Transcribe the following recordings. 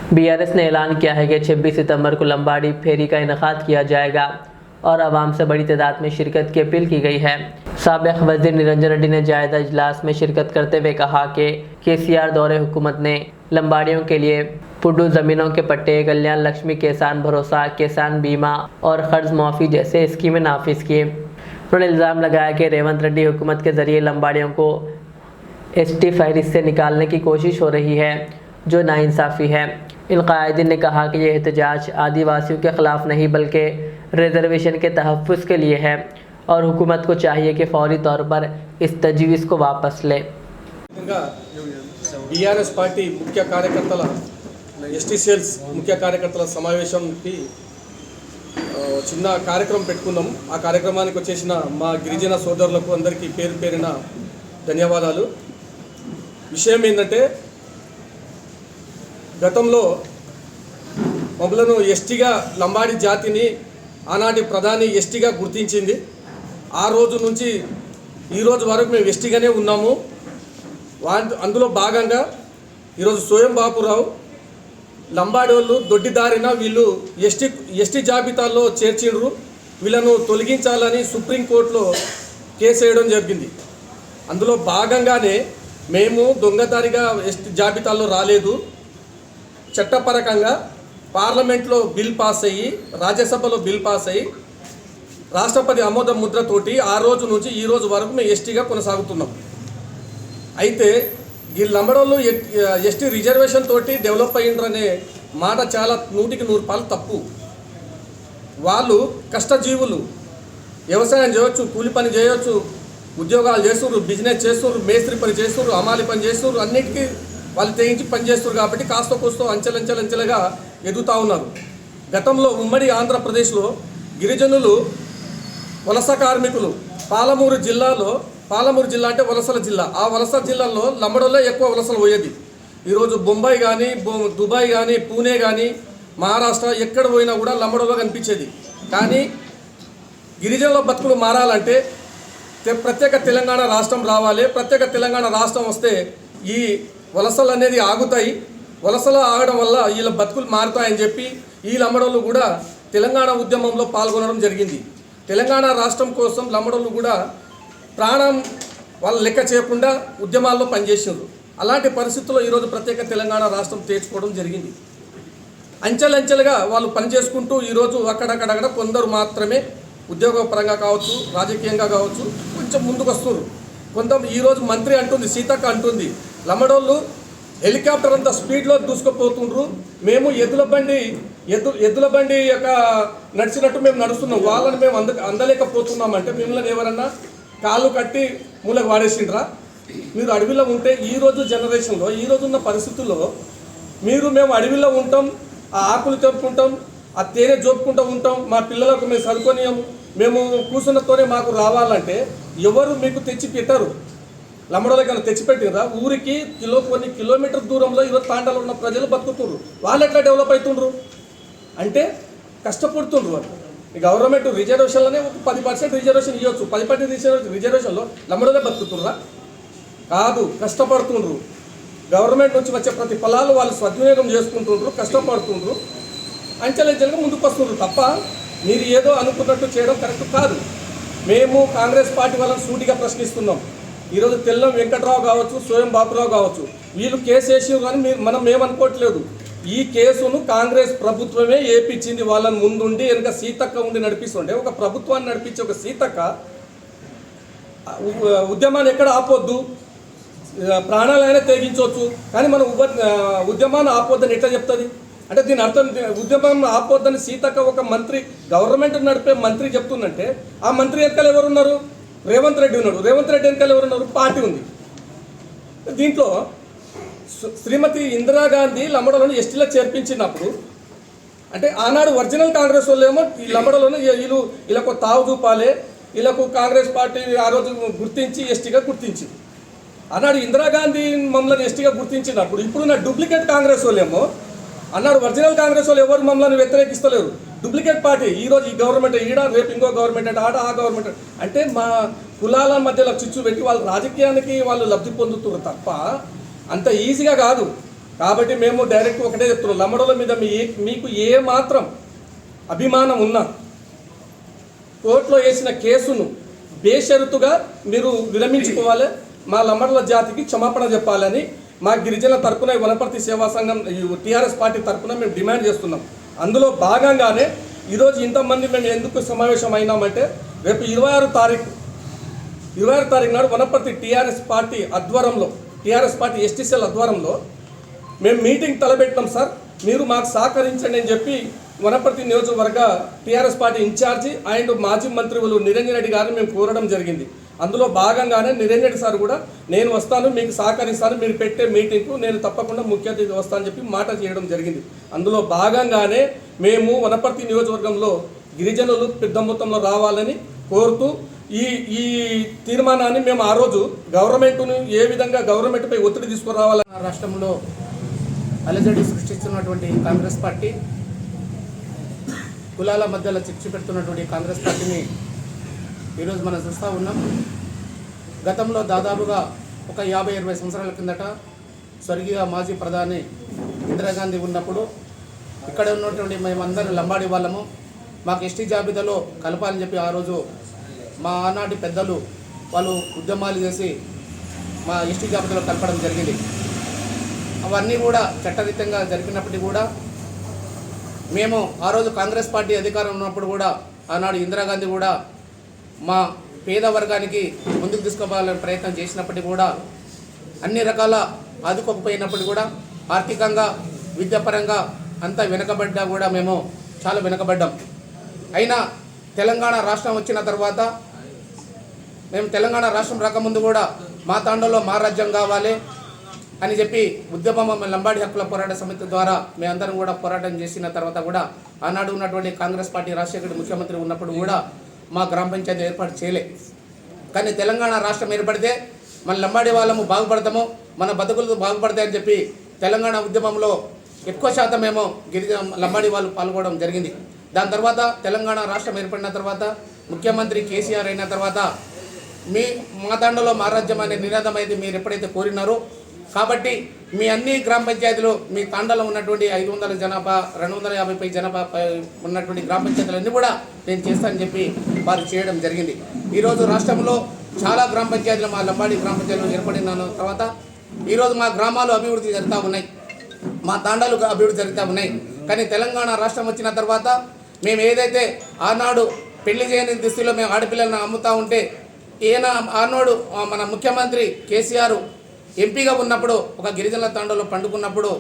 BRS ने ऐलान किया है कि 26 सितंबर को लंबाड़ी फेरी का इनेकाद किया जाएगा और आवाम से बड़ी तादाद में शिरकत की अपील की गई है। साबिक़ वज़ीर निरंजन रेड्डी ने जायज़ा इजलास में शिरकत करते हुए कहा कि केसीआर दौरे हुकूमत ने लंबाड़ियों के लिए पुडू ज़मीनों के पट्टे, कल्याण लक्ष्मी किसान भरोसा, किसान बीमा और कर्ज माफ़ी जैसे स्कीमें नाफिज की। उन्होंने इल्ज़ाम लगाया कि रेवंत रेड्डी हुकूमत के ज़रिए लंबाड़ियों को एसटी फहरिस्त से निकालने की कोशिश हो रही है, जो नाइंसाफ़ी है। इन कायदीन ने कहा कि यह एहतजाज आदिवासियों के ख़िलाफ़ नहीं बल्कि रिजर्वेशन के तहफ़्फ़ुज़ के लिए है और हुकूमत को चाहिए कि फौरी तौर पर इस तजवीज़ को वापस ले। बीआरएस पार्टी मुख्य कार्यकर्तల ఎస్టీ సేల్స్ ముఖ్య కార్యకర్తల సమావేశంకి చిన్న కార్యక్రమం పెట్టుకున్నాం। ఆ కార్యక్రమానికి వచ్చేసిన మా గిరిజన సోదరులకు అందరికీ పేరు పేరున ధన్యవాదాలు। విషయం ఏంటంటే గతంలో మమ్మలను ఎస్టీగా లంబాడి జాతిని ఆనాటి ప్రధాని ఎస్టీగా గుర్తించింది। ఆ రోజు నుంచి ఈ రోజు వరకు మేము ఎస్టీగానే ఉన్నాము। అందులో భాగంగా ఈరోజు స్వయం బాపురావు లంబాడి వాళ్ళు దొడ్డిదారిన వీళ్ళు ఎస్టీ జాబితాలో చేర్చిండ్రు, వీళ్ళను తొలగించాలని సుప్రీంకోర్టులో కేసు వేయడం జరిగింది। అందులో భాగంగానే మేము దొంగదారిగా ఎస్టీ జాబితాలో రాలేదు, చట్టపరకంగా పార్లమెంట్లో బిల్ పాస్ అయ్యి రాజ్యసభలో బిల్ పాస్ అయ్యి రాష్ట్రపతి ఆమోద ముద్రతోటి ఆ రోజు నుంచి ఈ రోజు వరకు మేము ఎస్టీగా కొనసాగుతున్నాం। అయితే ఈ లంబడోళ్ళు ఎస్టీ రిజర్వేషన్ తోటి డెవలప్ అయ్యిండ్రనే మాట చాలా 100% తప్పు। వాళ్ళు కష్టజీవులు, వ్యవసాయం చేయవచ్చు, కూలి పని చేయవచ్చు, ఉద్యోగాలు చేస్తున్నారు, బిజినెస్ చేస్తున్నారు, మేస్త్రి పని చేస్తున్నారు, అమాలి పని చేస్తున్నారు, అన్నిటికీ వాళ్ళు తెగించి పనిచేస్తున్నారు కాబట్టి కాస్త కోస్తో అంచెలంచెలుగా ఎదుగుతూ ఉన్నారు। గతంలో ఉమ్మడి ఆంధ్రప్రదేశ్లో గిరిజనులు వలస కార్మికులు పాలమూరు జిల్లా అంటే వలసల జిల్లా, ఆ వలస జిల్లాలో లంబడోళ్ళే ఎక్కువ వలసలు పోయేది। ఈరోజు బొంబాయి కానీ, దుబాయ్ కానీ, పూణే కానీ, మహారాష్ట్ర ఎక్కడ పోయినా కూడా లంబడోళ్ళ కనిపించేది। కానీ గిరిజనుల బతుకులు మారాలంటే ప్రత్యేక తెలంగాణ రాష్ట్రం రావాలి। ప్రత్యేక తెలంగాణ రాష్ట్రం వస్తే ఈ వలసలు అనేది ఆగుతాయి, వలసలు ఆగడం వల్ల వీళ్ళ బతుకులు మారుతాయని చెప్పి ఈ లంబడోళ్ళు కూడా తెలంగాణ ఉద్యమంలో పాల్గొనడం జరిగింది। తెలంగాణ రాష్ట్రం కోసం లంబడోళ్ళు కూడా ప్రాణం వాళ్ళు లెక్క చేయకుండా ఉద్యమాల్లో పనిచేసారు। అలాంటి పరిస్థితుల్లో ఈరోజు ప్రత్యేక తెలంగాణ రాష్ట్రం తెచ్చుకోవడం జరిగింది। అంచెలంచెలుగా వాళ్ళు పనిచేసుకుంటూ ఈరోజు అక్కడక్కడ కొందరు మాత్రమే ఉద్యోగపరంగా కావచ్చు, రాజకీయంగా కావచ్చు కొంచెం ముందుకు వస్తున్నారు। ఈరోజు మంత్రి అంటుంది, సీతక్క అంటుంది, లంబడోళ్ళు హెలికాప్టర్ అంత స్పీడ్లో దూసుకుపోతుండ్రు, మేము ఎద్దుల బండి యొక్క నడిచినట్టు మేము నడుస్తున్నాం, వాళ్ళని మేము అందలేకపోతున్నామంటే మిమ్మల్ని ఎవరన్నా కాళ్ళు కట్టి మూలకు వాడేసిండ్రా? మీరు అడవిలో ఉంటే ఈరోజు జనరేషన్లో ఈరోజున్న పరిస్థితుల్లో మేము అడవిలో ఉంటాం, ఆ ఆకులు తెంపుకుంటాం, ఆ తేనె జోపుకుంటూ ఉంటాం, మా పిల్లలకు మేము చదువుకొనియాము, మేము కూర్చున్నతోనే మాకు రావాలంటే ఎవరు మీకు తెచ్చి పెట్టరు? లంబడోళ్ళకైనా తెచ్చిపెట్టినరా? ఊరికి కొన్ని కిలోమీటర్ దూరంలో ఈరోజు తాండాలో ఉన్న ప్రజలు బతుకుతుండ్రు, వాళ్ళు ఎట్లా డెవలప్ అవుతుండ్రు అంటే కష్టపడుతుండ్రు వాళ్ళు। ఈ గవర్నమెంట్ రిజర్వేషన్లోనే ఒక 10% రిజర్వేషన్ ఇవ్వచ్చు, 10% రిజర్వేషన్లో లంబడోళ్ళే బతుకుతుండ్రా? కాదు, కష్టపడుతుండ్రు। గవర్నమెంట్ నుంచి వచ్చే ప్రతి ఫలాలు వాళ్ళు సద్వినియోగం చేసుకుంటుండ్రు, కష్టపడుతుండ్రు, అంచెలంచెలుగా ముందుకు వస్తుండ్రు తప్ప మీరు ఏదో అనుకున్నట్టు చేయడం కరెక్ట్ కాదు। మేము కాంగ్రెస్ పార్టీ వాళ్ళని సూటిగా ప్రశ్నిస్తున్నాం। ఈరోజు తెల్లం వెంకట్రావు కావచ్చు, స్వయం బాపురావు కావచ్చు, వీళ్ళు కేసు వేసి కానీ మనం ఏమనుకోవట్లేదు, ఈ కేసును కాంగ్రెస్ ప్రభుత్వమే ఏపించింది। వాళ్ళని ముందుండి వెనక సీతక్క ఉండి నడిపిస్తుండే ఒక ప్రభుత్వాన్ని నడిపించే ఒక సీతక్క ఉద్యమాన్ని ఎక్కడ ఆపొద్దు, ప్రాణాలైనా తెగించవచ్చు, కానీ మనం ఉద్యమాన్ని ఆపొద్దని ఎట్లా చెప్తుంది? అంటే దీని అర్థం ఉద్యమం ఆపొద్దని సీతక్క ఒక మంత్రి, గవర్నమెంట్ నడిపే మంత్రి చెప్తుందంటే ఆ మంత్రి వెనకాల ఎవరున్నారు? రేవంత్ రెడ్డి ఉన్నాడు, రేవంత్ రెడ్డి వెనకాల ఎవరున్నారు? పార్టీ ఉంది। దీంట్లో శ్రీమతి ఇందిరాగాంధీ లంబడోళ్ళను ఎస్టీలో చేర్పించినప్పుడు అంటే ఆనాడు ఒరిజినల్ కాంగ్రెస్ వాళ్ళు ఏమో ఈ లంబడోళ్ళను వీళ్ళకు తావు చూపాలి, వీళ్ళకు కాంగ్రెస్ పార్టీ ఆ రోజు గుర్తించి ఎస్టీగా గుర్తించింది। ఆనాడు ఇందిరాగాంధీ మమ్మల్ని ఎస్టీగా గుర్తించినప్పుడు ఇప్పుడున్న డూప్లికేట్ కాంగ్రెస్ వాళ్ళేమో అన్నాడు ఒరిజినల్ కాంగ్రెస్ వాళ్ళు ఎవరు మమ్మల్ని వ్యతిరేకిస్తలేరు, డూప్లికేట్ పార్టీ ఈరోజు ఈ గవర్నమెంట్ ఈడ, రేపు ఇంకో గవర్నమెంట్ అంటే ఆడ, ఆ గవర్నమెంట్ అంటే మా కులాల మధ్యలో చిచ్చు పెట్టి వాళ్ళు రాజకీయానికి వాళ్ళు లబ్ధి పొందుతున్నారు తప్ప అంత ఈజీగా కాదు। కాబట్టి మేము డైరెక్ట్ ఒకటే చెప్తున్నాం, లంబాడోల మీద మీకు ఏ మాత్రం అభిమానం ఉన్నా కోర్టులో వేసిన కేసును బేషరతుగా మీరు విరమించుకోవాలి, మా లంబాడోల జాతికి క్షమాపణ చెప్పాలని మా గిరిజనుల తరపున వనపర్తి సేవా సంఘం టీఆర్ఎస్ పార్టీ తరపున మేము డిమాండ్ చేస్తున్నాం. అందులో భాగంగానే ఈరోజు ఇంతమంది మేము ఎందుకు సమావేశం అయినామంటే, రేపు 26 తారీఖు నాడు వనపర్తి టీఆర్ఎస్ పార్టీ ఆధ్వర్యంలో, టీఆర్ఎస్ పార్టీ ఎస్టీ సెల్ ఆధ్వర్యంలో మేము మీటింగ్ తలపెట్టినాం సార్, మీరు మాకు సహకరించండి అని చెప్పి వనపర్తి నియోజకవర్గ టీఆర్ఎస్ పార్టీ ఇన్ఛార్జి అండ్ మాజీ మంత్రులు నిరంజన్ రెడ్డి గారిని మేము కోరడం జరిగింది. అందులో భాగంగానే నిరంజన్ రెడ్డి సార్ కూడా నేను వస్తాను, మీకు సహకరిస్తాను, మీరు పెట్టే మీటింగ్కు నేను తప్పకుండా ముఖ్య అతిథి వస్తానని చెప్పి మాట చేయడం జరిగింది. అందులో భాగంగానే మేము వనపర్తి నియోజకవర్గంలో గిరిజనులు పెద్ద మొత్తంలో రావాలని కోరుతూ ఈ తీర్మానాన్ని మేము ఆ రోజు గవర్నమెంట్ను ఏ విధంగా గవర్నమెంట్పై ఒత్తిడి తీసుకురావాలని రాష్ట్రంలో అలజడి సృష్టిస్తున్నటువంటి కాంగ్రెస్ పార్టీ, కులాల మధ్యలో చిచ్చు పెడుతున్నటువంటి కాంగ్రెస్ పార్టీని ఈరోజు మనం చూస్తూ ఉన్నాం. గతంలో దాదాపుగా ఒక 50-20 సంవత్సరాల కిందట స్వర్గీయ మాజీ ప్రధాని ఇందిరాగాంధీ ఉన్నప్పుడు ఇక్కడ ఉన్నటువంటి మేమందరం లంబాడి వాళ్ళము, మాకు ఎస్టీ జాబితాలో కలపాలని చెప్పి ఆ రోజు మా ఆనాటి పెద్దలు వాళ్ళు ఉద్యమాలు చేసి మా ఎస్టీ జాబితాలో కలపడం జరిగింది. అవన్నీ కూడా చట్టరీత్యంగా జరిగినప్పటికీ కూడా మేము ఆ రోజు కాంగ్రెస్ పార్టీ అధికారం ఉన్నప్పుడు కూడా ఆనాడు ఇందిరాగాంధీ కూడా మా పేద వర్గానికి ముందుకు తీసుకుపోవాలని ప్రయత్నం చేసినప్పటికీ కూడా అన్ని రకాల ఆదుకోకపోయినప్పటికీ కూడా ఆర్థికంగా విద్యాపరంగా అంతా వెనుకబడ్డా కూడా మేము చాలా వెనుకబడ్డాం. అయినా తెలంగాణ రాష్ట్రం వచ్చిన తర్వాత మేము తెలంగాణ రాష్ట్రం రాకముందు కూడా మా తాండలో మా రాజ్యం కావాలి అని చెప్పి ఉద్యమం లంబాడి హక్కుల పోరాట సమితి ద్వారా మేమందరం కూడా పోరాటం చేసిన తర్వాత కూడా ఆనాడు ఉన్నటువంటి కాంగ్రెస్ పార్టీ రాజశేఖర్ ముఖ్యమంత్రి ఉన్నప్పుడు కూడా మా గ్రామ పంచాయతీ ఏర్పాటు చేయలే. కానీ తెలంగాణ రాష్ట్రం ఏర్పడితే మన లంబాడి వాళ్ళము బాగుపడతాము, మన బతుకులు బాగుపడతాయని చెప్పి తెలంగాణ ఉద్యమంలో ఎక్కువ శాతం మేము లంబాడి వాళ్ళు పాల్గొనడం జరిగింది. దాని తర్వాత తెలంగాణ రాష్ట్రం ఏర్పడిన తర్వాత ముఖ్యమంత్రి కేసీఆర్ అయిన తర్వాత మా తాండలో మా రాజ్యం అనే నినాదం అయితే మీరు ఎప్పుడైతే కోరినారో, కాబట్టి మీ అన్ని గ్రామ పంచాయతీలు మీ తాండాలో ఉన్నటువంటి 500 జనాభా 250 జనాభా ఉన్నటువంటి గ్రామ పంచాయతీలన్నీ కూడా నేను చేస్తానని చెప్పి వారు చేయడం జరిగింది. ఈరోజు రాష్ట్రంలో చాలా గ్రామ పంచాయతీలు మా లంబాడి గ్రామ పంచాయతీలు ఏర్పడిన తర్వాత ఈరోజు మా గ్రామాలు అభివృద్ధి జరుగుతూ ఉన్నాయి, మా తాండాలు అభివృద్ధి జరుగుతూ ఉన్నాయి. కానీ తెలంగాణ రాష్ట్రం వచ్చిన తర్వాత మేము ఏదైతే ఆనాడు పెళ్లి చేయని దిశలో మేము ఆడపిల్లలను అమ్ముతూ ఉంటే ఈయన ఆనాడు మన ముఖ్యమంత్రి కేసీఆర్ ఎంపీగా ఉన్నప్పుడు ఒక గిరిజనుల తాండలో పండుకున్నప్పుడు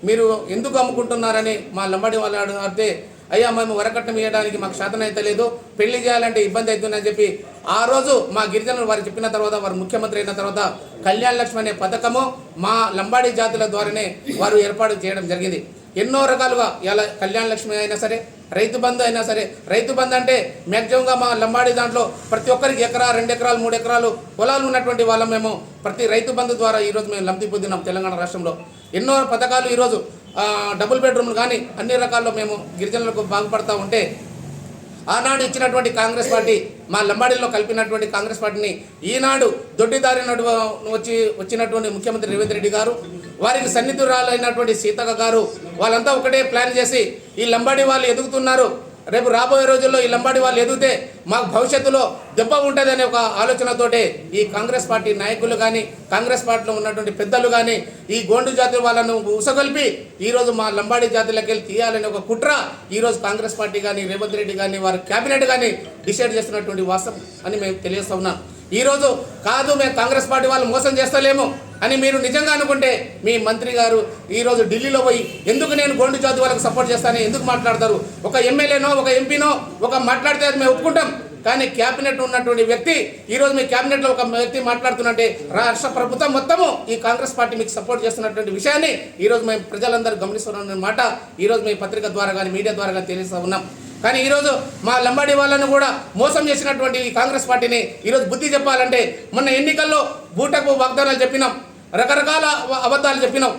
మీరు ఎందుకు అమ్ముకుంటున్నారని మా లంబాడి వాళ్ళు అడిగితే, అయ్యా మేము వరకట్నం ఇవ్వడానికి మాకు శాతం అయితే లేదు, పెళ్లి చేయాలంటే ఇబ్బంది అవుతుందని చెప్పి ఆ రోజు మా గిరిజనులు వారు చెప్పిన తర్వాత వారు ముఖ్యమంత్రి అయిన తర్వాత కళ్యాణ లక్ష్మి అనే పథకము మా లంబాడి జాతుల ద్వారానే వారు ఏర్పాటు చేయడం జరిగింది. ఎన్నో రకాలుగా ఇలా కళ్యాణ లక్ష్మి అయినా సరే, రైతు బంధు అయినా సరే, రైతు బంధు అంటే మ్యాక్సిమంగా మా లంబాడి దాంట్లో ప్రతి ఒక్కరికి 1 ఎకరా 2 ఎకరాలు 3 ఎకరాలు పొలాలు ఉన్నటువంటి వాళ్ళం మేము ప్రతి రైతు బంధు ద్వారా ఈరోజు మేము లబ్ధి పొందినాం. తెలంగాణ రాష్ట్రంలో ఎన్నో పథకాలు ఈరోజు డబుల్ బెడ్రూమ్లు కానీ అన్ని రకాల్లో మేము గిరిజనులకు బాగుపడతా ఉంటే ఆనాడు ఇచ్చినటువంటి కాంగ్రెస్ పార్టీ మా లంబాడీలో కలిపినటువంటి కాంగ్రెస్ పార్టీని ఈనాడు దొడ్డిదారి వచ్చినటువంటి ముఖ్యమంత్రి రేవంత్ రెడ్డి గారు, వారికి సన్నిధురాలైనటువంటి సీతక్క గారు వాళ్ళంతా ఒకటే ప్లాన్ చేసి ఈ లంబాడీ వాళ్ళు ఎదుగుతున్నారు, రేపు రాబోయే రోజుల్లో ఈ లంబాడీ వాళ్ళు ఎదిగితే మాకు భవిష్యత్తులో దెబ్బ ఉంటుందనే ఒక ఆలోచనతోటే ఈ కాంగ్రెస్ పార్టీ నాయకులు కానీ కాంగ్రెస్ పార్టీలో ఉన్నటువంటి పెద్దలు కానీ ఈ గోండు జాతి వాళ్ళను ఉసగొల్పి ఈరోజు మా లంబాడీ జాతిలోకి వెళ్ళి తీయాలనే ఒక కుట్ర ఈరోజు కాంగ్రెస్ పార్టీ కానీ రేవంత్ రెడ్డి కానీ వారి క్యాబినెట్ కానీ డిసైడ్ చేస్తున్నటువంటి వాస్తవం అని మేము తెలియజేస్తా ఉన్నాం. ఈరోజు కాదు మేము కాంగ్రెస్ పార్టీ వాళ్ళు మోసం చేస్తలేము అని మీరు నిజంగా అనుకుంటే మీ మంత్రి గారు ఈరోజు ఢిల్లీలో పోయి ఎందుకు నేను గోండు జాతి వాళ్ళకు సపోర్ట్ చేస్తానని ఎందుకు మాట్లాడతారు? ఒక ఎమ్మెల్యేనో ఒక ఎంపీనో ఒక మాట్లాడితే మేము ఒప్పుకుంటాం, కానీ క్యాబినెట్ ఉన్నటువంటి వ్యక్తి ఈరోజు మీ క్యాబినెట్లో ఒక వ్యక్తి మాట్లాడుతున్నట్టే రాష్ట్ర ప్రభుత్వం మొత్తము ఈ కాంగ్రెస్ పార్టీ మీకు సపోర్ట్ చేస్తున్నటువంటి విషయాన్ని ఈరోజు మేము ప్రజలందరూ గమనిస్తున్న మాట ఈరోజు మీ పత్రిక ద్వారా కానీ మీడియా ద్వారా కానీ తెలియజేస్తూ ఉన్నాం. కానీ ఈరోజు మా లంబాడీ వాళ్ళను కూడా మోసం చేసినటువంటి ఈ కాంగ్రెస్ పార్టీని ఈరోజు బుద్ధి చెప్పాలంటే మొన్న ఎన్నికల్లో బూటకు వాగ్దానాలు చెప్పినాం, రకరకాల అబద్ధాలు చెప్పినాం.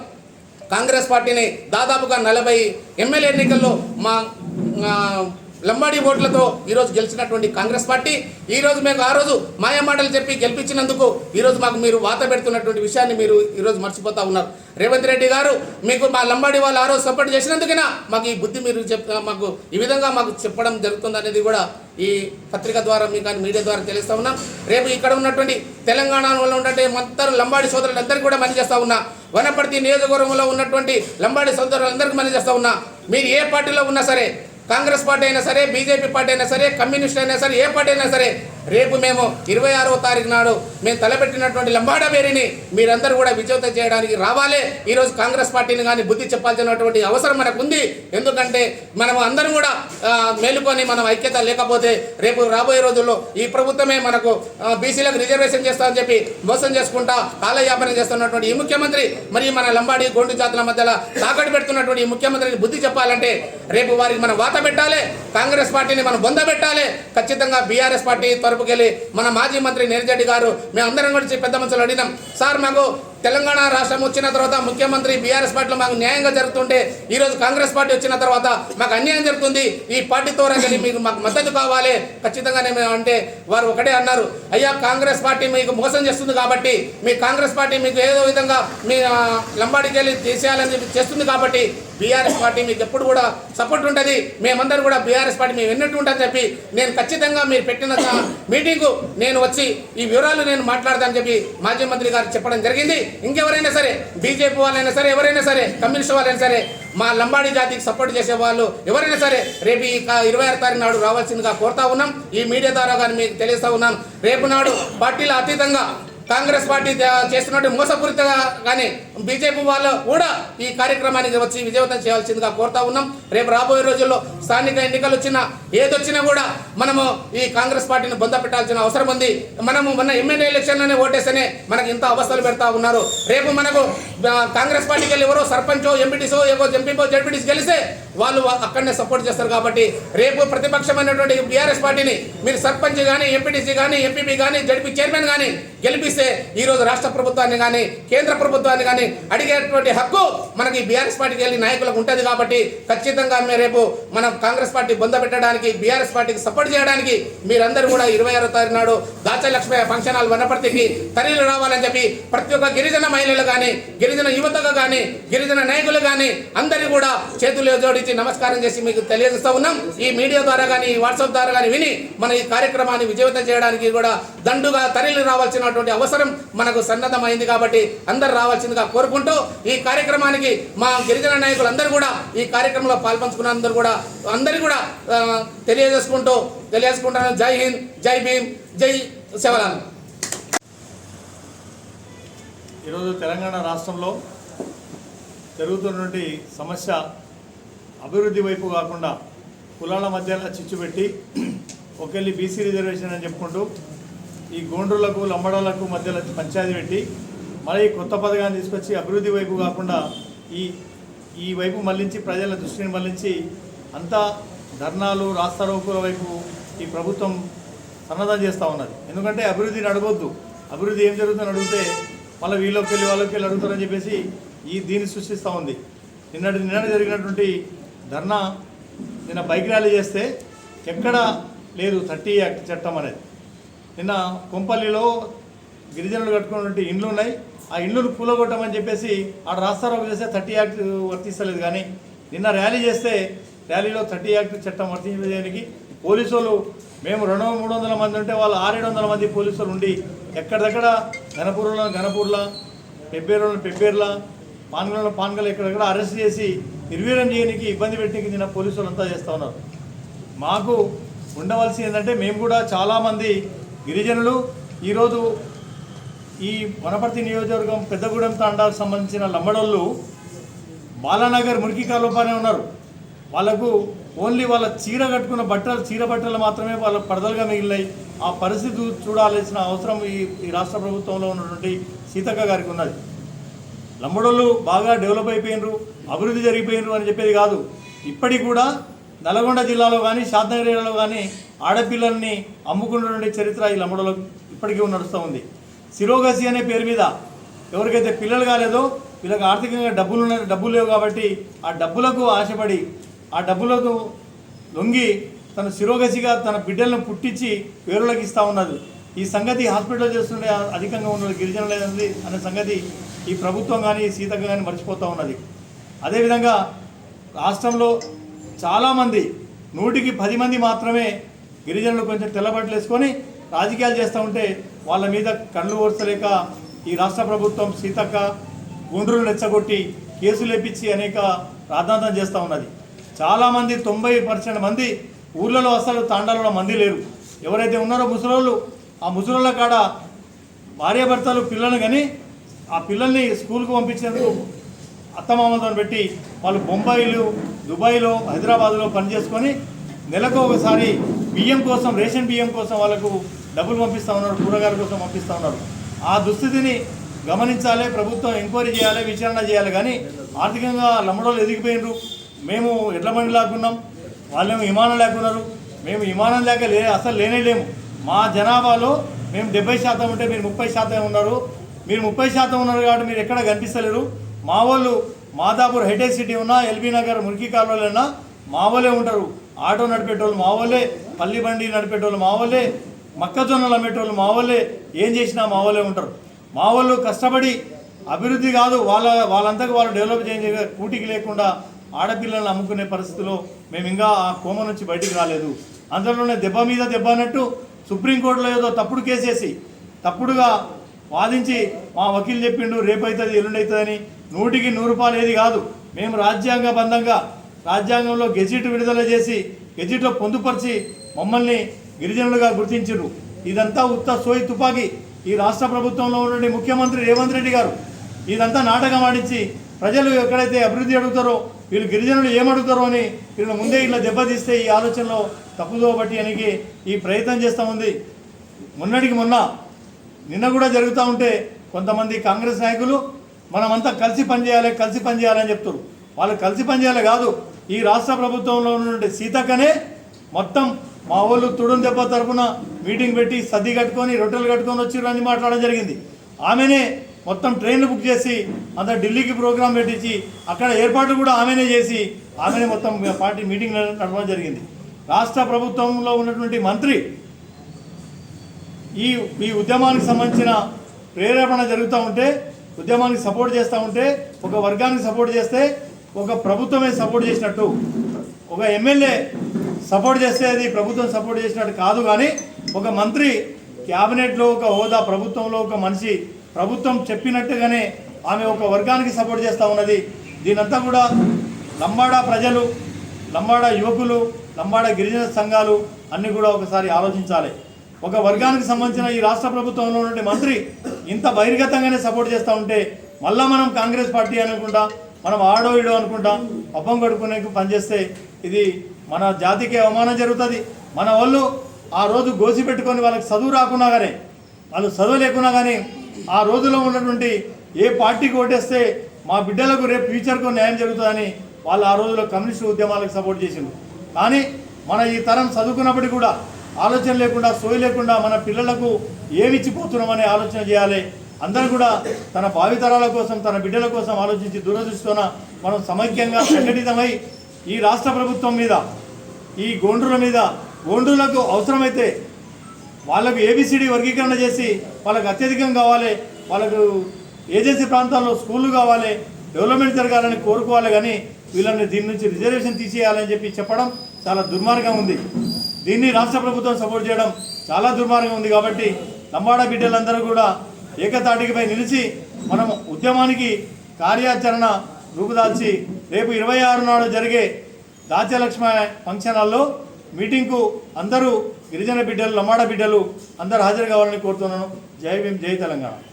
కాంగ్రెస్ పార్టీని దాదాపుగా 40 ఎమ్మెల్యే ఎన్నికల్లో మా లంబాడీ ఓట్లతో ఈరోజు గెలిచినటువంటి కాంగ్రెస్ పార్టీ ఈరోజు మేము ఆ రోజు మాయ మాటలు చెప్పి గెలిపించినందుకు ఈరోజు మాకు మీరు వాత పెడుతున్నటువంటి విషయాన్ని మీరు ఈరోజు మర్చిపోతా ఉన్నారు. రేవంత్ రెడ్డి గారు మీకు మా లంబాడీ వాళ్ళు ఆ రోజు సపోర్ట్ చేసినందుకైనా మాకు ఈ బుద్ధి మీరు మాకు ఈ విధంగా మాకు చెప్పడం జరుగుతుంది అనేది కూడా ఈ పత్రిక ద్వారా మీకు కానీ మీడియా ద్వారా తెలుస్తూ ఉన్నాం. రేపు ఇక్కడ ఉన్నటువంటి తెలంగాణలో ఉన్నటువంటి మొత్తం లంబాడీ సోదరులందరికీ కూడా మనవి చేస్తూ ఉన్నా, వనపర్తి నియోజకవర్గంలో ఉన్నటువంటి లంబాడీ సోదరులందరికీ మనవి చేస్తూ ఉన్నా, మీరు ఏ పార్టీలో ఉన్నా సరే, కాంగ్రెస్ పార్టీ అయినా సరే, బీజేపీ పార్టీ అయినా సరే, కమ్యూనిస్ట్ అయినా సరే, ఏ పార్టీ అయినా సరే, రేపు మేము 26వ తారీఖు నాడు మేము తలపెట్టినటువంటి లంబాడా బేరీని మీరందరూ కూడా విజయవంతం చేయడానికి రావాలి. ఈరోజు కాంగ్రెస్ పార్టీని కానీ బుద్ధి చెప్పాల్సినటువంటి అవసరం మనకు ఉంది. ఎందుకంటే మనం అందరం కూడా మేలుకొని మనం ఐక్యత లేకపోతే రేపు రాబోయే రోజుల్లో ఈ ప్రభుత్వమే మనకు బీసీలకు రిజర్వేషన్ చేస్తామని చెప్పి మోసం చేసుకుంటా కాలయాపన చేస్తున్నటువంటి ఈ ముఖ్యమంత్రి, మరి మన లంబాడి గోండు జాతుల మధ్యలో తాకట్టు పెడుతున్నటువంటి ఈ ముఖ్యమంత్రిని బుద్ధి చెప్పాలంటే రేపు వారికి మనం వాత పెట్టాలి, కాంగ్రెస్ పార్టీని మనం బొంద పెట్టాలి. ఖచ్చితంగా బీఆర్ఎస్ పార్టీ తరపుకెళ్ళి మన మాజీ మంత్రి నేర్జెడ్డి గారు మేమందరం గురించి పెద్ద మనుషులు అడిగినాం, సార్ మాకు తెలంగాణ రాష్ట్రం వచ్చిన తర్వాత ముఖ్యమంత్రి బీఆర్ఎస్ పార్టీలో మాకు న్యాయంగా జరుగుతుంటే ఈరోజు కాంగ్రెస్ పార్టీ వచ్చిన తర్వాత మాకు అన్యాయం జరుగుతుంది, ఈ పార్టీతో వెళ్ళి మీకు మాకు మద్దతు కావాలి ఖచ్చితంగా అంటే వారు ఒకటే అన్నారు, అయ్యా కాంగ్రెస్ పార్టీ మీకు మోసం చేస్తుంది కాబట్టి, మీ కాంగ్రెస్ పార్టీ మీకు ఏదో విధంగా మీ లంబాడికి వెళ్ళి తీసేయాలని చెప్పి చేస్తుంది కాబట్టి బీఆర్ఎస్ పార్టీ మీకు ఎప్పుడు కూడా సపోర్ట్ ఉంటుంది, మేమందరూ కూడా బీఆర్ఎస్ పార్టీ మేము ఎన్నట్టు ఉంటుందని చెప్పి నేను ఖచ్చితంగా మీరు పెట్టిన మీటింగు నేను వచ్చి ఈ వివరాలు నేను మాట్లాడతానని చెప్పి మాజీ మంత్రి గారు చెప్పడం జరిగింది. ఇంకెవరైనా సరే, బీజేపీ వాళ్ళైనా సరే, ఎవరైనా సరే, కమ్యూనిస్ట్ వాళ్ళైనా సరే, మా లంబాడీ జాతికి సపోర్ట్ చేసే వాళ్ళు ఎవరైనా సరే రేపు ఈ 26వ తారీఖు నాడు రావాల్సిందిగా కోరుతా ఉన్నాం. ఈ మీడియా ద్వారా కానీ మీకు తెలియజేస్తా ఉన్నాం, రేపు నాడు పార్టీల అతీతంగా కాంగ్రెస్ పార్టీ చేస్తున్నట్టు మోసపూరితంగా కానీ బీజేపీ వాళ్ళు కూడా ఈ కార్యక్రమానికి వచ్చి విజయవంతం చేయాల్సిందిగా కోరుతా ఉన్నాం. రేపు రాబోయే రోజుల్లో స్థానిక ఎన్నికలు వచ్చినా ఏదొచ్చినా కూడా మనము ఈ కాంగ్రెస్ పార్టీని బొంద పెట్టాల్సిన అవసరం ఉంది. మనము మన ఎమ్మెల్యే ఎలక్షన్లోనే ఓటేస్తేనే మనకి ఇంత అవస్థలు పెడతా ఉన్నారు. రేపు మనకు కాంగ్రెస్ పార్టీకి వెళ్ళి ఎవరో సర్పంచో ఎంపీటీసో ఎంపీపో జడ్పీటీసీ గెలిస్తే వాళ్ళు అక్కడనే సపోర్ట్ చేస్తారు. కాబట్టి రేపు ప్రతిపక్షమైనటువంటి బీఆర్ఎస్ పార్టీని మీరు సర్పంచ్ కానీ, ఎంపీటీసీ కానీ, ఎంపీపీ కానీ, జడ్పీ చైర్మన్ కానీ గెలిపిస్తే ఈరోజు రాష్ట్ర ప్రభుత్వాన్ని కానీ కేంద్ర ప్రభుత్వాన్ని కానీ అడిగేటువంటి హక్కు మనకి బీఆర్ఎస్ పార్టీకి వెళ్ళి నాయకులకు ఉంటుంది. కాబట్టి ఖచ్చితంగా మేము రేపు మనం కాంగ్రెస్ పార్టీ బొంద పెట్టడానికి, బీఆర్ఎస్ పార్టీకి సపోర్ట్ చేయడానికి మీరందరూ కూడా 26వ తారీఖు నాడు దాచలక్ష్మి ఫంక్షన్ హాల్ వనపర్తికి తరలి రావాలని చెప్పి ప్రతి ఒక్క గిరిజన మహిళలు కానీ, గిరిజన యువతకు కానీ, గిరిజన నాయకులు కానీ అందరినీ కూడా చేతులు జోడించి నమస్కారం చేసి మీకు తెలియజేస్తూ ఉన్నాం. ఈ మీడియా ద్వారా కానీ, ఈ వాట్సాప్ ద్వారా కానీ విని మన ఈ కార్యక్రమాన్ని విజయవంతం చేయడానికి కూడా దండుగా తరలి రావాల్సినటువంటి అవసరం మనకు సన్నద్ధమైంది. కాబట్టి అందరు రావాల్సిందిగా కోరుకుంటూ ఈ కార్యక్రమానికి మా గిరిజన నాయకులు అందరూ కూడా ఈ కార్యక్రమంలో పాల్పంచుకున్న అందరూ కూడా తెలియజేసుకుంటాను. జై హింద్, జై భీమ్, జై శివలాల్. ఈరోజు తెలంగాణ రాష్ట్రంలో జరుగుతున్నటువంటి సమస్య అభివృద్ధి వైపు కాకుండా కులాల మధ్యలో చిచ్చు పెట్టి ఒకెళ్ళి బీసీ రిజర్వేషన్ అని చెప్పుకుంటూ ఈ గోండ్రులకు లంబడాలకు మధ్యలో పంచాయతీ పెట్టి మళ్ళీ కొత్త పథకాన్ని తీసుకొచ్చి అభివృద్ధి వైపు కాకుండా ఈ వైపు మళ్లించి ప్రజల దృష్టిని మళ్లించి అంతా ధర్నాలు రాస్తారోకుల వైపు ఈ ప్రభుత్వం సన్నద్ధం చేస్తూ ఉన్నది. ఎందుకంటే అభివృద్ధిని అడగొద్దు, అభివృద్ధి ఏం జరుగుతుందని అడిగితే మళ్ళీ వాళ్ళకి వెళ్ళి అడుగుతారని చెప్పేసి దీన్ని సృష్టిస్తూ ఉంది. నిన్న జరిగినటువంటి ధర్నా, నిన్న బైక్ ర్యాలీ చేస్తే ఎక్కడ లేదు 30 యాక్ట్ చట్టం అనేది. నిన్న కొంపల్లిలో గిరిజనులు కట్టుకున్నటువంటి ఇండ్లు ఉన్నాయి, ఆ ఇండ్లను కూలగొట్టమని చెప్పేసి ఆడ రాస్తారోకు చేస్తే 30 యాక్ట్ వర్తిస్తలేదు. కానీ నిన్న ర్యాలీ చేస్తే ర్యాలీలో 30 యాక్ట్ చట్టం వర్తించడానికి పోలీసు వాళ్ళు మేము 200-300 మంది ఉంటే వాళ్ళు 600-700 మంది పోలీసులు ఉండి ఎక్కడిదక్కడ గణపూర్ల పెబ్బేర్ల పాన్గల ఎక్కడెక్కడ అరెస్ట్ చేసి నిర్వీర్యం చేయడానికి ఇబ్బంది పెట్టడానికి నిన్న పోలీసులు అంతా చేస్తూ ఉన్నారు. మాకు ఉండవలసి ఏంటంటే మేము కూడా చాలామంది గిరిజనులు ఈరోజు ఈ వనపర్తి నియోజకవర్గం పెద్దగూడెం తాండాకు సంబంధించిన లంబడోళ్ళు బాలానగర్ మురికి కాలువపైనే ఉన్నారు. వాళ్ళకు ఓన్లీ వాళ్ళ చీర బట్టలు మాత్రమే వాళ్ళ పరదలుగా మిగిలినాయి. ఆ పరిస్థితి చూడాల్సిన అవసరం ఈ రాష్ట్ర ప్రభుత్వంలో ఉన్నటువంటి సీతక్క గారికి ఉన్నది. లంబడోళ్ళు బాగా డెవలప్ అయిపోయినరు, అభివృద్ధి జరిగిపోయినరు అని చెప్పేది కాదు. ఇప్పటికి కూడా నల్గొండ జిల్లాలో కానీ, షాద్నగర్ జిల్లాలో కానీ ఆడపిల్లల్ని అమ్ముకున్నటువంటి చరిత్ర ఈ లంబడోళ్ళకు ఇప్పటికీ నడుస్తూ ఉంది. సిరోగసి అనే పేరు మీద ఎవరికైతే పిల్లలు కాలేదో వీళ్ళకి ఆర్థికంగా డబ్బులు లేవు కాబట్టి ఆ డబ్బులకు ఆశపడి, ఆ డబ్బులకు లొంగి తన శిరోగసిగా తన బిడ్డలను పుట్టించి వేరులకు ఇస్తూ ఉన్నది. ఈ సంగతి హాస్పిటల్ చేస్తుండే అధికంగా ఉన్నది గిరిజనులది అనే సంగతి ఈ ప్రభుత్వం కానీ సీతక్క కానీ మర్చిపోతూ ఉన్నది. అదేవిధంగా రాష్ట్రంలో చాలామంది 100కి 10 మంది మాత్రమే గిరిజనులు కొంచెం తెల్లబట్టలు వేసుకొని రాజకీయాలు చేస్తూ ఉంటే వాళ్ళ మీద కళ్ళు ఓర్చలేక ఈ రాష్ట్ర ప్రభుత్వం సీతక్క గుండ్రులు రెచ్చగొట్టి కేసులు లేపించి అనేక రాద్ధాంతం చేస్తూ ఉన్నది. చాలామంది 90% మంది ఊళ్ళలో అసలు తాండాలలో మంది లేరు. ఎవరైతే ఉన్నారో ముసలోళ్ళు, ఆ ముసలోళ్ళ కాడ భార్యాభర్తలు పిల్లలు కానీ ఆ పిల్లల్ని స్కూల్కి పంపించేందుకు అత్తమామలతో పెట్టి వాళ్ళు బొంబాయిలు, దుబాయ్లో, హైదరాబాద్లో పనిచేసుకొని నెలకు ఒకసారి బియ్యం కోసం, రేషన్ బియ్యం కోసం వాళ్ళకు డబ్బులు పంపిస్తూ ఉన్నారు, కూరగాయల కోసం పంపిస్తూ ఉన్నారు. ఆ దుస్థితిని గమనించాలి, ప్రభుత్వం ఎంక్వైరీ చేయాలి, విచారణ చేయాలి. కానీ ఆర్థికంగా లంబడోళ్ళు ఎదిగిపోయినరు. మేము ఎడ్ల బండి లేకున్నాం, వాళ్ళేమో విమానం లేకున్నారు. మేము విమానం లేక అసలు లేనేలేము. మా జనాభాలో మేము 70% ఉంటే మీరు 30% ఉన్నారు. మీరు 30% ఉన్నారు కాబట్టి మీరు ఎక్కడ కనిపిస్తలేరు. మా వాళ్ళు మాదాపూర్ హైటెక్ సిటీ ఉన్నా, ఎల్బీ నగర్, మురికి కాలువలైనా మా వాళ్ళే ఉంటారు. ఆటో నడిపేటోళ్ళు మా వాళ్ళే, పల్లి బండి నడిపేటోళ్ళు మా వాళ్ళే, మొక్కజొన్నలు అమ్మేటోళ్ళు మా వాళ్ళే, ఏం చేసినా మా వాళ్ళే ఉంటారు. మా వాళ్ళు కష్టపడి అభివృద్ధి కాదు వాళ్ళంతకు వాళ్ళు డెవలప్ చేసే కూటికి లేకుండా ఆడపిల్లలను అమ్ముకునే పరిస్థితిలో మేము ఇంకా ఆ కోమ నుంచి బయటికి రాలేదు. అందులోనే దెబ్బ మీద దెబ్బ అన్నట్టు సుప్రీంకోర్టులో ఏదో తప్పుడు కేసేసి తప్పుడుగా వాదించి మా వకీలు చెప్పిండు రేపవుతుంది ఎల్లుండి అవుతుందని. 100కి 100 రూపాయలు ఏది కాదు. మేము రాజ్యాంగబద్ధంగా రాజ్యాంగంలో గెజిట్ విడుదల చేసి గెజిట్లో పొందుపరిచి మమ్మల్ని గిరిజనులుగా గుర్తించారు. ఇదంతా ఉత్త సోయి తుపాకీ. ఈ రాష్ట్ర ప్రభుత్వంలో ఉన్న ముఖ్యమంత్రి రేవంత్ రెడ్డి గారు ఇదంతా నాటకం ఆడించి ప్రజలు ఎక్కడైతే అభివృద్ధి అడుగుతారో వీళ్ళు గిరిజనులు ఏమడుగుతారో అని వీళ్ళు ముందే ఇలా దెబ్బతీస్తే ఈ ఆలోచనలో తప్పుదో బట్టి అనికి ఈ ప్రయత్నం చేస్తూ ఉంది. మొన్నటికి మొన్న నిన్న కూడా జరుగుతూ ఉంటే కొంతమంది కాంగ్రెస్ నాయకులు మనమంతా కలిసి పనిచేయాలని చెప్తారు. వాళ్ళు కలిసి పనిచేయాలి కాదు. ఈ రాష్ట్ర ప్రభుత్వంలో ఉన్నటువంటి సీతక్కనే మొత్తం మా వాళ్ళు తుడుం దెబ్బ తరపున మీటింగ్ పెట్టి సర్ది కట్టుకొని రొట్టెలు కట్టుకొని వచ్చిర్రు అని మాట్లాడడం జరిగింది. ఆమెనే మొత్తం ట్రైన్లు బుక్ చేసి అంత ఢిల్లీకి ప్రోగ్రాం పెట్టించి అక్కడ ఏర్పాట్లు కూడా ఆమెనే చేసి ఆమెనే మొత్తం పార్టీ మీటింగ్ నడపడం జరిగింది. రాష్ట్ర ప్రభుత్వంలో ఉన్నటువంటి మంత్రి ఈ ఉద్యమానికి సంబంధించిన ప్రేరేపణ జరుగుతూ ఉంటే, ఉద్యమానికి సపోర్ట్ చేస్తూ ఉంటే, ఒక వర్గానికి సపోర్ట్ చేస్తే ఒక ప్రభుత్వమే సపోర్ట్ చేసినట్టు, ఒక ఎమ్మెల్యే సపోర్ట్ చేస్తే అది ప్రభుత్వం సపోర్ట్ చేసినట్టు కాదు. కానీ ఒక మంత్రి క్యాబినెట్లో ఒక హోదా, ప్రభుత్వంలో ఒక మనిషి ప్రభుత్వం చెప్పినట్టుగానే ఆమె ఒక వర్గానికి సపోర్ట్ చేస్తూ ఉన్నది. దీనంతా కూడా లంబాడా ప్రజలు, లంబాడా యువకులు, లంబాడా గిరిజన సంఘాలు అన్నీ కూడా ఒకసారి ఆలోచించాలి. ఒక వర్గానికి సంబంధించిన ఈ రాష్ట్ర ప్రభుత్వంలో ఉన్న మంత్రి ఇంత బహిర్గతంగానే సపోర్ట్ చేస్తూ ఉంటే మళ్ళీ మనం కాంగ్రెస్ పార్టీ అనుకుంటా, మనం ఆడో ఇడో అనుకుంటా పబ్బం కడుక్కునే పనిచేస్తే ఇది మన జాతికి అవమానం జరుగుతుంది. మన వాళ్ళు ఆ రోజు గోసి పెట్టుకొని వాళ్ళకి చదువు రాకున్నా కానీ, వాళ్ళు చదువు లేకున్నా కానీ ఆ రోజులో ఉన్నటువంటి ఏ పార్టీకి ఓటేస్తే మా బిడ్డలకు రేపు ఫ్యూచర్కు న్యాయం జరుగుతుందని వాళ్ళు ఆ రోజులో కమ్యూనిస్టు ఉద్యమాలకు సపోర్ట్ చేసిండు. కానీ మన ఈ తరం చదువుకున్నప్పటికీ కూడా ఆలోచన లేకుండా, సోయి లేకుండా మన పిల్లలకు ఏమిచ్చిపోతున్నామనే ఆలోచన చేయాలి. అందరూ కూడా తన భావితరాల కోసం, తన బిడ్డల కోసం ఆలోచించి దురదృష్టితోన మనం సమైక్యంగా సంఘటితమై ఈ రాష్ట్ర ప్రభుత్వం మీద, ఈ గోండ్రుల మీద, గోండ్రులకు అవసరమైతే వాళ్ళకు ఏబిసిడి వర్గీకరణ చేసి వాళ్ళకు అత్యధికం కావాలి, వాళ్ళకు ఏజెన్సీ ప్రాంతాల్లో స్కూళ్ళు కావాలి, డెవలప్మెంట్ జరగాలని కోరుకోవాలి. కానీ వీళ్ళని దీని నుంచి రిజర్వేషన్ తీసేయాలని చెప్పడం చాలా దుర్మార్గం ఉంది. దీన్ని రాష్ట్ర ప్రభుత్వం సపోర్ట్ చేయడం చాలా దుర్మార్గం ఉంది. కాబట్టి లంబాడా బిడ్డలందరూ కూడా ఏకతాటికిపై నిలిచి మనం ఉద్యమానికి కార్యాచరణ రూపుదాల్చి రేపు 26 నాడు జరిగే దాస్యలక్ష్మి ఫంక్షన్ హాల్లో మీటింగ్కు అందరూ గిరిజన బిడ్డలు, లంబాడా బిడ్డలు అందరూ హాజరు కావాలని కోరుతున్నాను. జై భీమ్, జై తెలంగాణ.